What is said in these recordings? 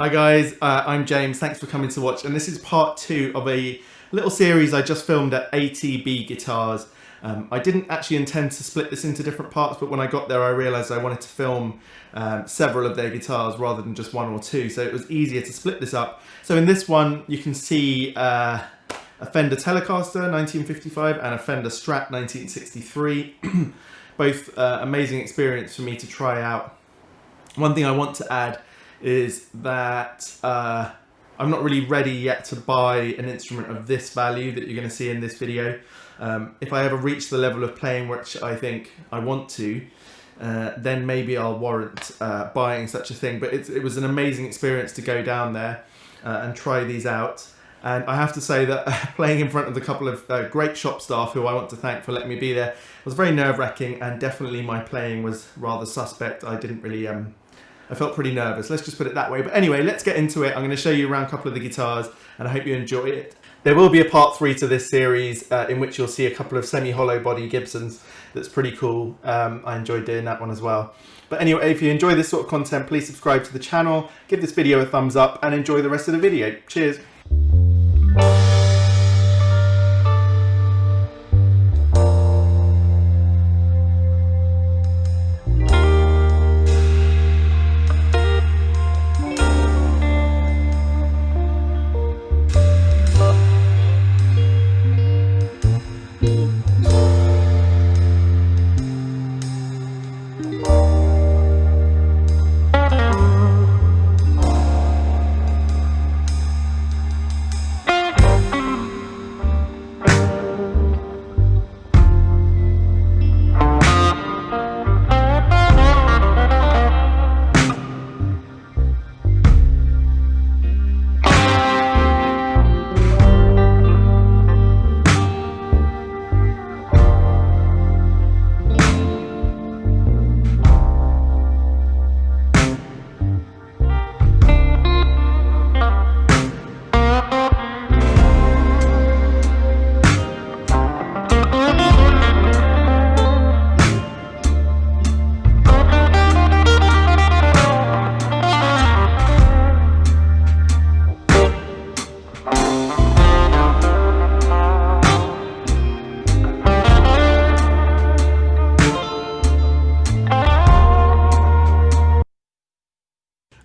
Hi guys, I'm James, thanks for coming to watch, and this is part 2 of a little series I just filmed at ATB Guitars. I didn't actually intend to split this into different parts, but when I got there I realised I wanted to film several of their guitars rather than just one or two, so it was easier to split this up. So in this one you can see a Fender Telecaster 1955 and a Fender Strat 1963. Both amazing experience for me to try out. One thing I want to add is that I'm not really ready yet to buy an instrument of this value that you're going to see in this video. If I ever reach the level of playing which I think I want to, then maybe I'll warrant buying such a thing. But it was an amazing experience to go down there and try these out. And I have to say that playing in front of a couple of great shop staff who I want to thank for letting me be there was very nerve-wracking, and definitely my playing was rather suspect. I didn't really... I felt pretty nervous, let's just put it that way. But anyway, let's get into it. I'm going to show you around a couple of the guitars and I hope you enjoy it. There will be a part 3 to this series in which you'll see a couple of semi-hollow body Gibsons. That's pretty cool. I enjoyed doing that one as well. But anyway, if you enjoy this sort of content, please subscribe to the channel, give this video a thumbs up and enjoy the rest of the video. Cheers.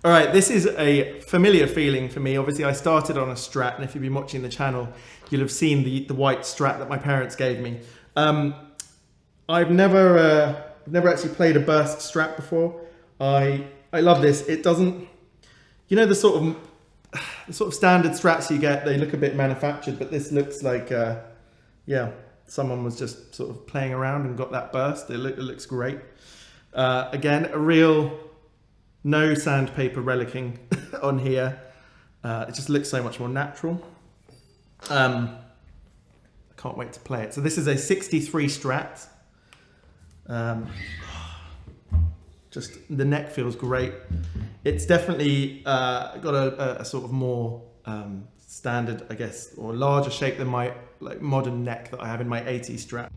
Alright, this is a familiar feeling for me. Obviously I started on a Strat, and if you've been watching the channel, you'll have seen the white Strat that my parents gave me. I've never actually played a burst Strat before. I love this. It doesn't, you know, the sort of standard Strats you get, they look a bit manufactured, but this looks like, yeah, someone was just sort of playing around and got that burst. It looks great. Again, a real... no sandpaper relicking on here. It just looks so much more natural. I can't wait to play it. So this is a 63 Strat. Just the neck feels great. It's definitely got a sort of more standard, I guess, or larger shape than my modern neck that I have in my 80 Strat.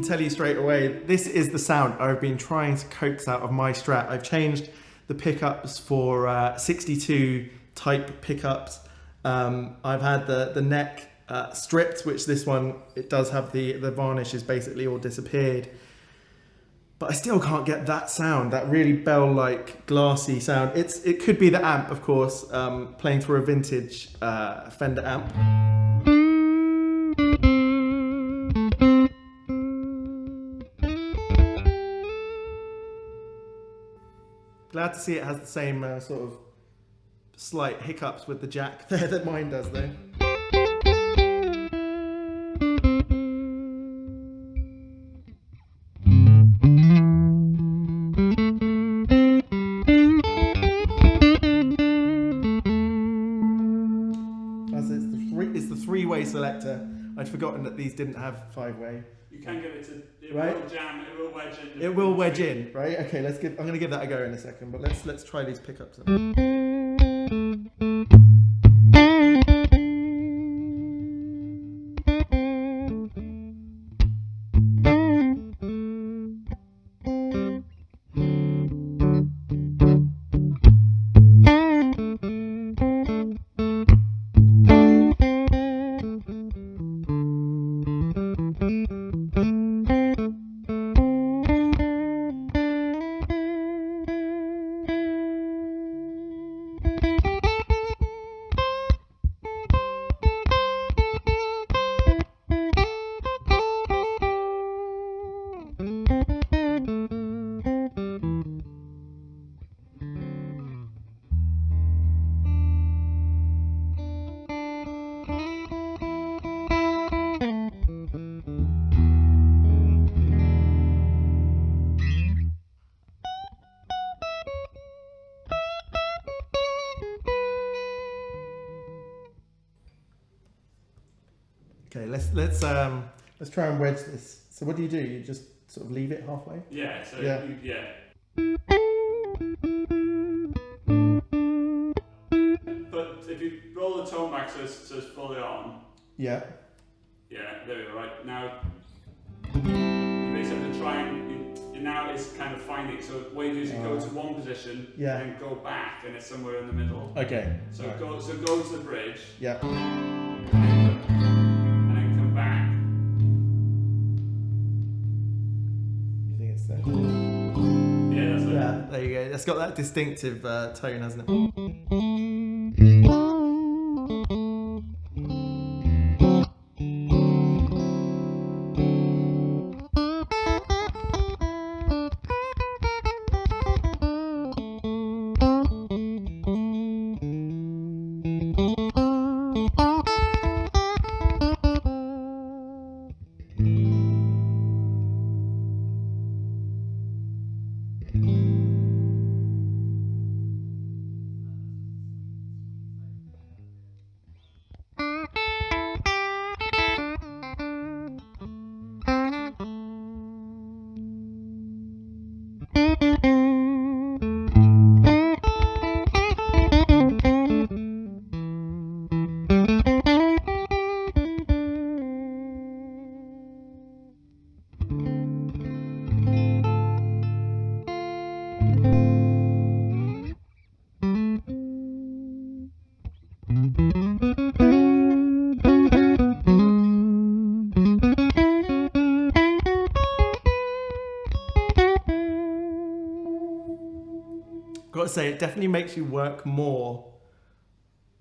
Tell you straight away, this is the sound I've been trying to coax out of my Strat. I've changed the pickups for 62 type pickups. I've had the neck stripped, which this one, it does have the varnish is basically all disappeared. But I still can't get that sound, that really bell-like glassy sound. It could be the amp, of course, playing through a vintage Fender amp. Glad to see it has the same sort of slight hiccups with the jack there that mine does though. forgotten that these didn't have 5-way. You can give it to, it right? will jam, it will wedge in. It will wedge in, right? Okay, I'm going to give that a go in a second, but let's try these pickups. Okay, let's try and wedge this. So what do? You just sort of leave it halfway? Yeah. So yeah. But if you roll the tone back so it's fully on. Yeah. Yeah. There we go. Right now, you basically have to try and now it's kind of finding. So what you do is you go to one position, yeah, and then go back, and it's somewhere in the middle. Okay. So right. go to the bridge. Yeah. And then come back. You think it's there? Yeah, that's it. Yeah, there you go. It's got that distinctive tone, hasn't it? Got to say, it definitely makes you work more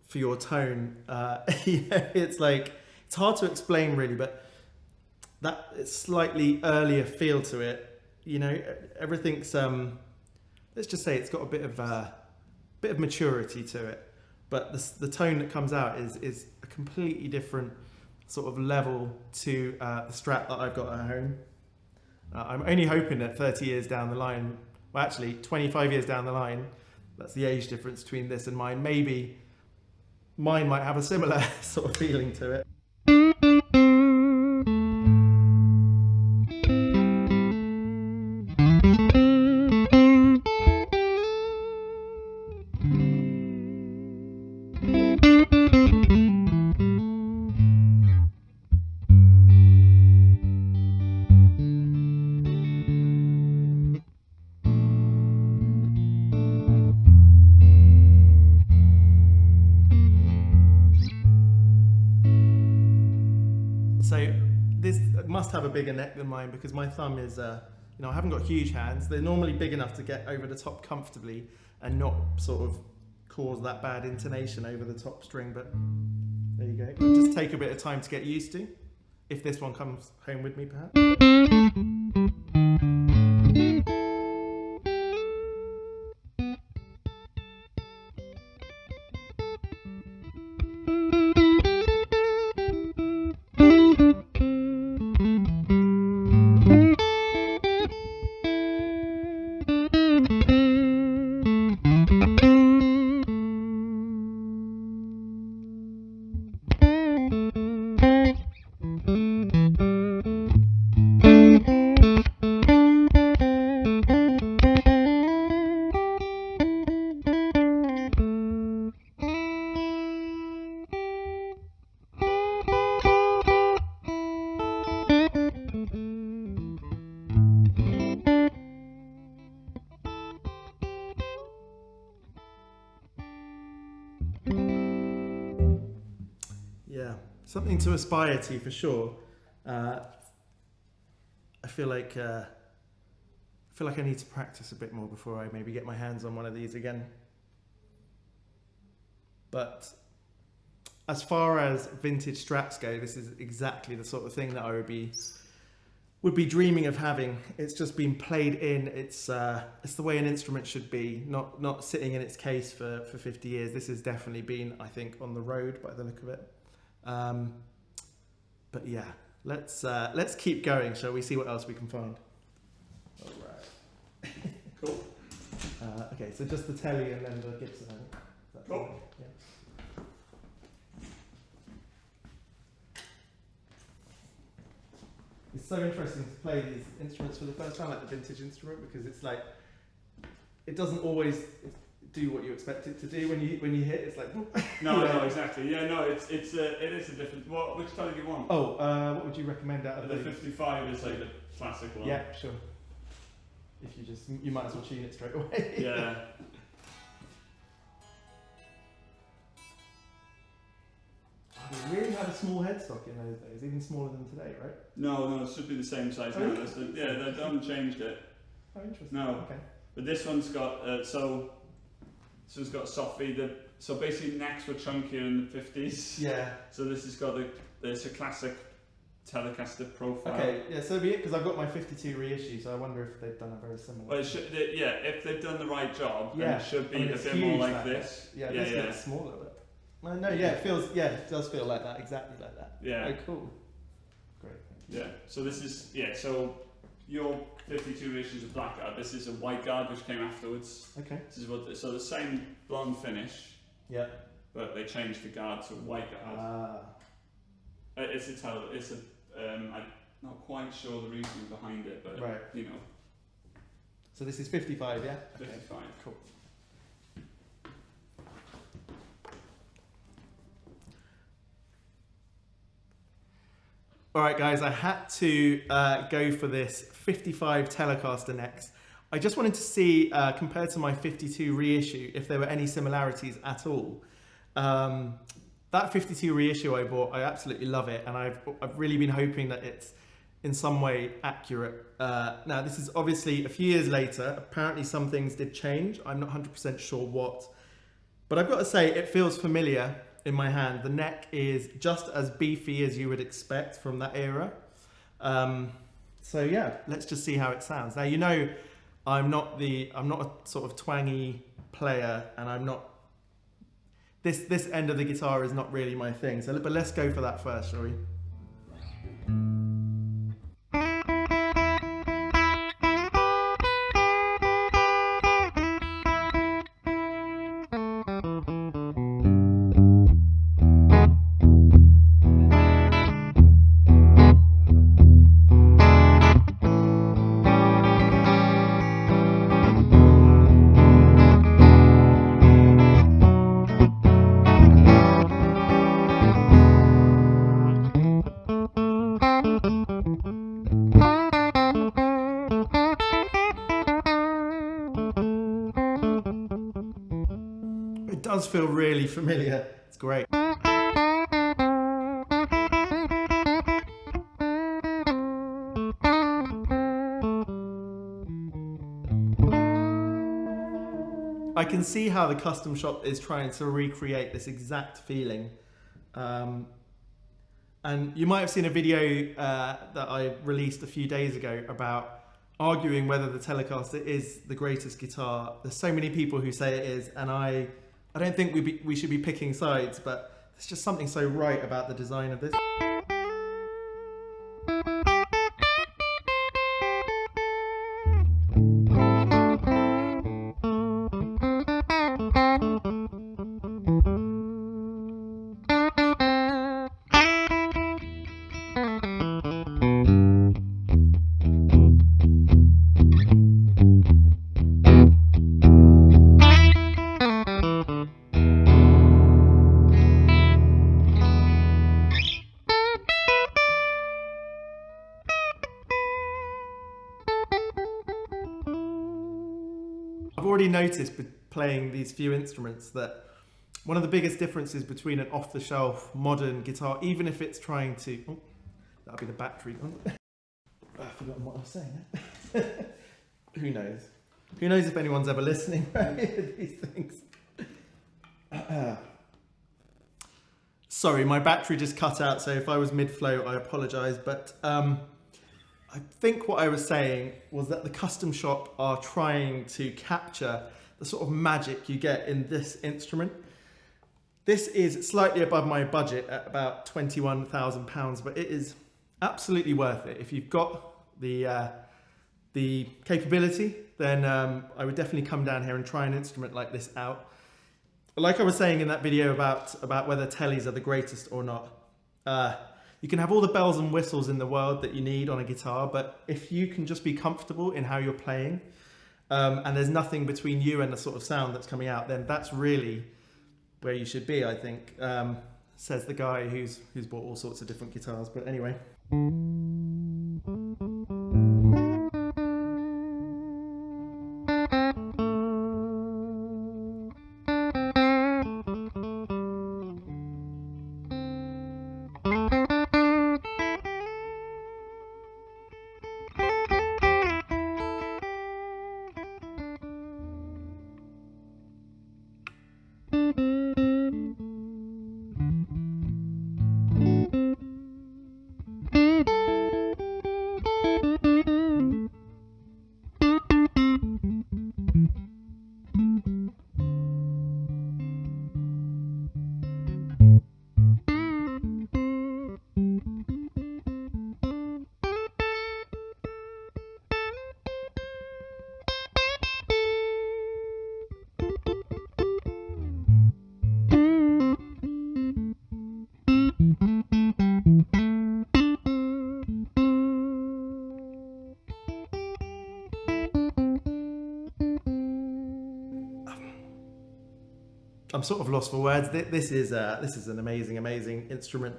for your tone. It's like, it's hard to explain really, but that it's slightly earlier feel to it. You know, everything's let's just say it's got a bit of maturity to it, but the tone that comes out is a completely different sort of level to the Strat that I've got at home. I'm only hoping that 30 years down the line, well actually 25 years down the line, that's the age difference between this and mine, maybe mine might have a similar sort of feeling to it. So this must have a bigger neck than mine because my thumb is, I haven't got huge hands. They're normally big enough to get over the top comfortably and not sort of cause that bad intonation over the top string, but there you go. It'll just take a bit of time to get used to, if this one comes home with me perhaps. something to aspire to for sure. I feel like I need to practice a bit more before I maybe get my hands on one of these again. But as far as vintage Strats go, this is exactly the sort of thing that I would be dreaming of having. It's just been played in. It's the way an instrument should be, not sitting in its case for 50 years. This has definitely been, I think, on the road by the look of it. But yeah, let's keep going. Shall we see what else we can find? All right. Cool. Okay, so just the Tele and then the Gibson. Cool. Yeah. It's so interesting to play these instruments for the first time, like the vintage instrument, because it's like it doesn't always do what you expect it to do when you hit. It's like no, exactly. Yeah, no, it is a different. Which Tele do you want? What would you recommend out of the 55 is like the classic one. Yeah, sure. If you might as well tune it straight away. Yeah. They really had a small headstock in those days, even smaller than today, right? No, it should be the same size now. They haven't changed it. Oh, interesting. No. Okay. But this one's got so it's got soft feed. So basically necks were chunkier in the 50s. Yeah. So this has got it's a classic Telecaster profile. Okay, yeah, so be it, because I've got my 52 reissue, so I wonder if they've done a very similar. Well, if they've done the right job, then it should be a bit huge, more like this. Yeah, this looks smaller, but it does feel like that, exactly like that. Yeah. Oh, cool. Great. Yeah. So this is so your 52 issues of Blackguard. This is a White Guard which came afterwards. Okay. This is so the same blonde finish. Yeah. But they changed the guard to White Guard. I'm not quite sure the reasoning behind it, but right. So this is 55, yeah? 55. Okay. Cool. Alright guys, I had to go for this 55 Telecaster next. I just wanted to see, compared to my 52 reissue, if there were any similarities at all. That 52 reissue I bought, I absolutely love it, and I've really been hoping that it's in some way accurate. Now this is obviously a few years later. Apparently some things did change. I'm not 100% sure what, but I've got to say it feels familiar in my hand. The neck is just as beefy as you would expect from that era. So yeah, let's just see how it sounds. Now I'm not a sort of twangy player, and I'm not. This end of the guitar is not really my thing. But let's go for that first, shall we? It does feel really familiar. It's great. I can see how the custom shop is trying to recreate this exact feeling. And you might have seen a video that I released a few days ago about arguing whether the Telecaster is the greatest guitar. There's so many people who say it is, and I don't think we should be picking sides, but there's just something so right about the design of this. I've already noticed with playing these few instruments that one of the biggest differences between an off-the-shelf modern guitar, even if it's trying to... Oh, that'll be the battery. I've forgotten what I was saying. Who knows? Who knows if anyone's ever listening to these things? Sorry, my battery just cut out, so if I was mid-flow, I apologise. But I think what I was saying was that the custom shop are trying to capture the sort of magic you get in this instrument. This is slightly above my budget at about £21,000, but it is absolutely worth it. If you've got the capability, then I would definitely come down here and try an instrument like this out. Like I was saying in that video about whether Teles are the greatest or not, you can have all the bells and whistles in the world that you need on a guitar, but if you can just be comfortable in how you're playing, and there's nothing between you and the sort of sound that's coming out, then that's really where you should be, I think, says the guy who's bought all sorts of different guitars. But anyway. I'm sort of lost for words. This is an amazing instrument.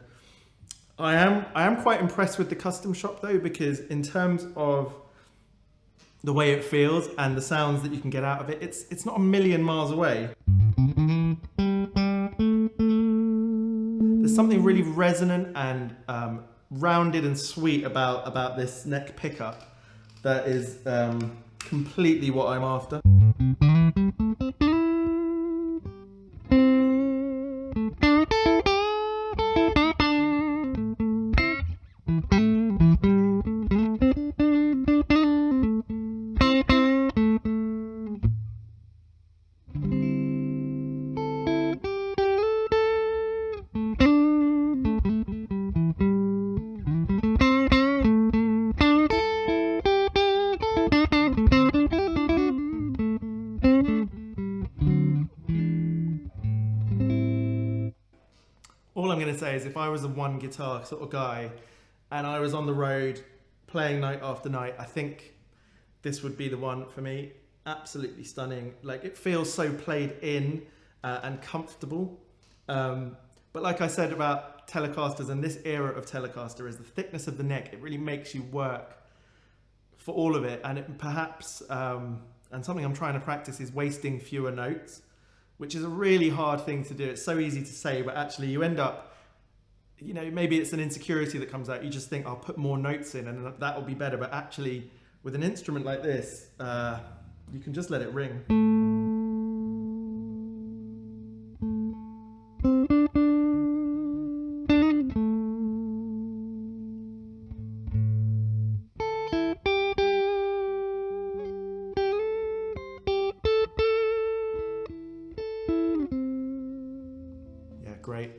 I am quite impressed with the custom shop though, because in terms of the way it feels and the sounds that you can get out of it, it's not a million miles away. There's something really resonant and rounded and sweet about this neck pickup that is completely what I'm after. All I'm going to say is if I was a one guitar sort of guy and I was on the road playing night after night, I think this would be the one for me. Absolutely stunning. Like, it feels so played in and comfortable. But like I said about Telecasters, and this era of Telecaster, is the thickness of the neck. It really makes you work for all of it. And it perhaps, and something I'm trying to practice, is wasting fewer notes, which is a really hard thing to do. It's so easy to say, but actually you end up, you know, maybe it's an insecurity that comes out. You just think, I'll put more notes in and that will be better. But actually, with an instrument like this, you can just let it ring. Great.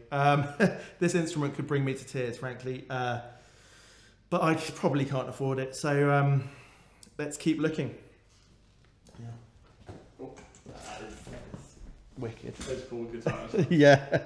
This instrument could bring me to tears, frankly, but I probably can't afford it. So let's keep looking. Yeah. Oh, that is wicked. Those cool guitars. Yeah.